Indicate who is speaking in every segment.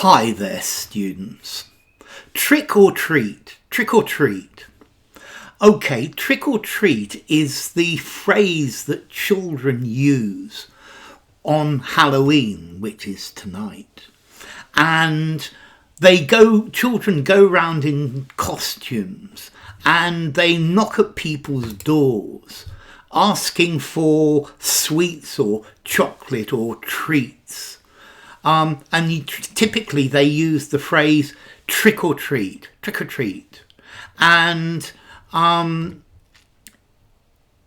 Speaker 1: Hi there, students. Trick or treat, trick or treat. Okay, trick or treat is the phrase that children use on Halloween, which is tonight. And children go round in costumes and they knock at people's doors asking for sweets or chocolate or treats. Typically they use the phrase trick or treat. And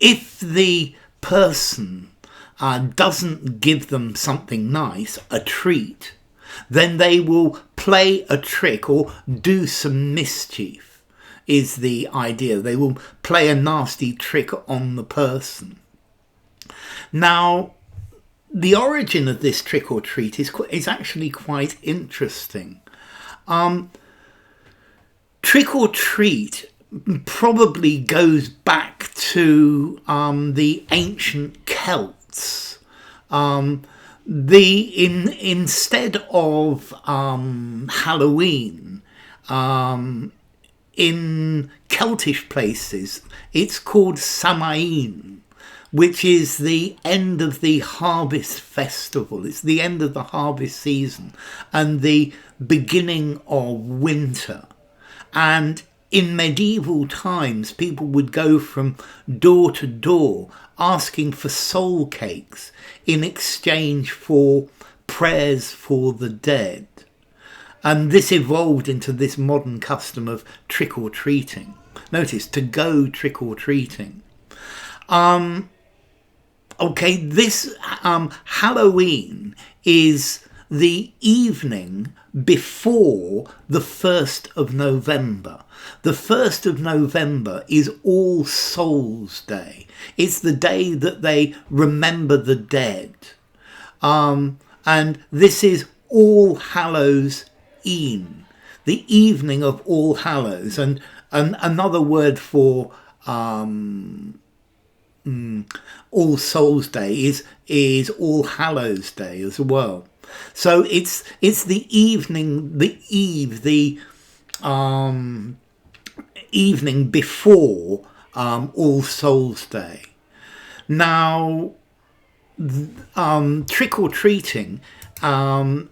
Speaker 1: if the person doesn't give them something nice, a treat, then they will play a trick or do some mischief, is the idea. They will play a nasty trick on the person. Now, the origin of this trick or treat is actually quite interesting. Trick or treat probably goes back to the ancient Celts. Instead of Halloween, in Celtic places, it's called Samhain, which is the end of the harvest festival. It's the end of the harvest season and the beginning of winter. And in medieval times, people would go from door to door asking for soul cakes in exchange for prayers for the dead. And this evolved into this modern custom of trick-or-treating. Notice, to go trick-or-treating. This Halloween is the evening before the 1st of November. The 1st of November is All Souls Day. It's the day that they remember the dead. And this is All Hallows E'en, the evening of All Hallows. And another word for All Souls Day is All Hallows Day as well. So it's the evening, the evening before All Souls Day. Now, trick or treating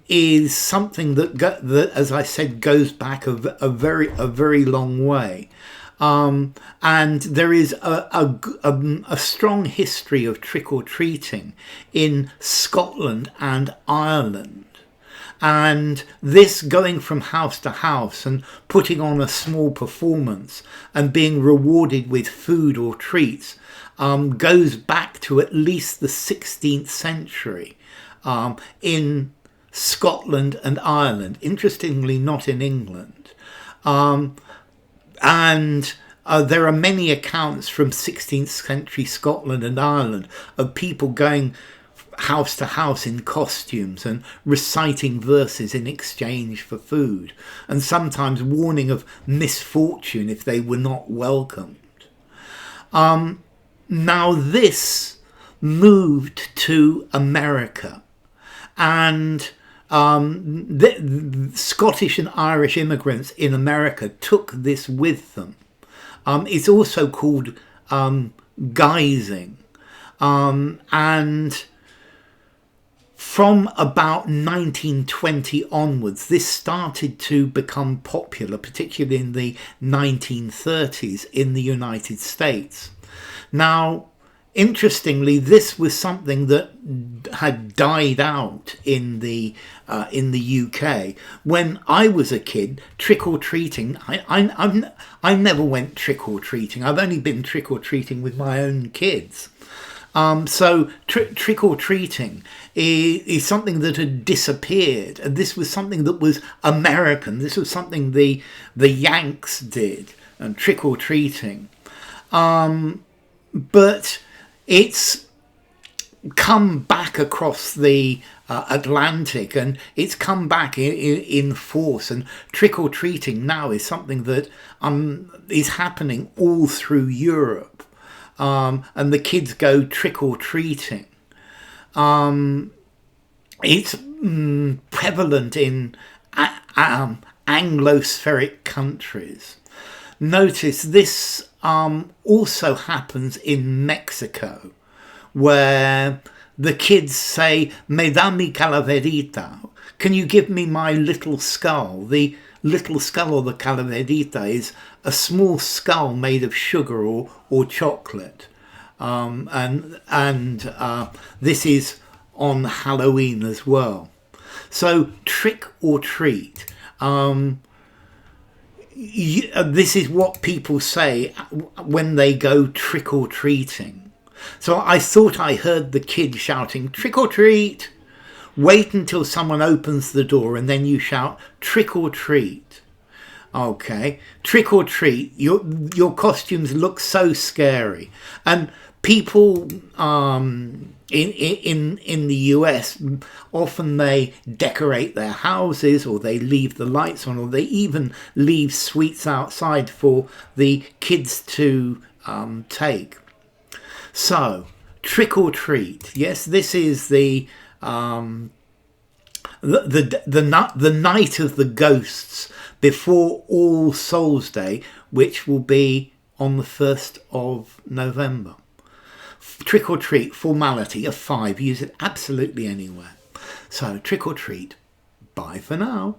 Speaker 1: is something that, as I said, goes back a very long way. And there is a strong history of trick-or-treating in Scotland and Ireland. And this going from house to house and putting on a small performance and being rewarded with food or treats goes back to at least the 16th century in Scotland and Ireland. Interestingly, not in England. There are many accounts from 16th century Scotland and Ireland of people going house to house in costumes and reciting verses in exchange for food, and sometimes warning of misfortune if they were not welcomed. Now this moved to America, and the Scottish and Irish immigrants in America took this with them. It's also called Guising. And from about 1920 onwards, this started to become popular, particularly in the 1930s in the United States. Now, interestingly, this was something that had died out in the UK. When I was a kid, trick-or-treating, I never went trick-or-treating. I've only been trick-or-treating with my own kids. So trick-or-treating is something that had disappeared. And this was something that was American. This was something the Yanks did, and trick-or-treating. But it's come back across the Atlantic, and it's come back in force, and trick-or-treating now is something that is happening all through Europe, and the kids go trick-or-treating. It's prevalent in Anglospheric countries. Notice this also happens in Mexico, where the kids say, "Me da mi calaverita." Can you give me my little skull? The little skull, or the calaverita, is a small skull made of sugar or chocolate. This is on Halloween as well. So trick or treat. This is what people say when they go trick or treating. So I thought I heard the kid shouting, "Trick or treat." Wait until someone opens the door and then you shout, "Trick or treat." Okay, trick or treat. Your costumes look so scary. And people in the US, often they decorate their houses, or they leave the lights on, or they even leave sweets outside for the kids to take. So, trick or treat. Yes, this is the night of the ghosts before All Souls Day, which will be on the 1st of November. Trick or treat, formality, a 5. Use it absolutely anywhere. So, trick or treat. Bye for now.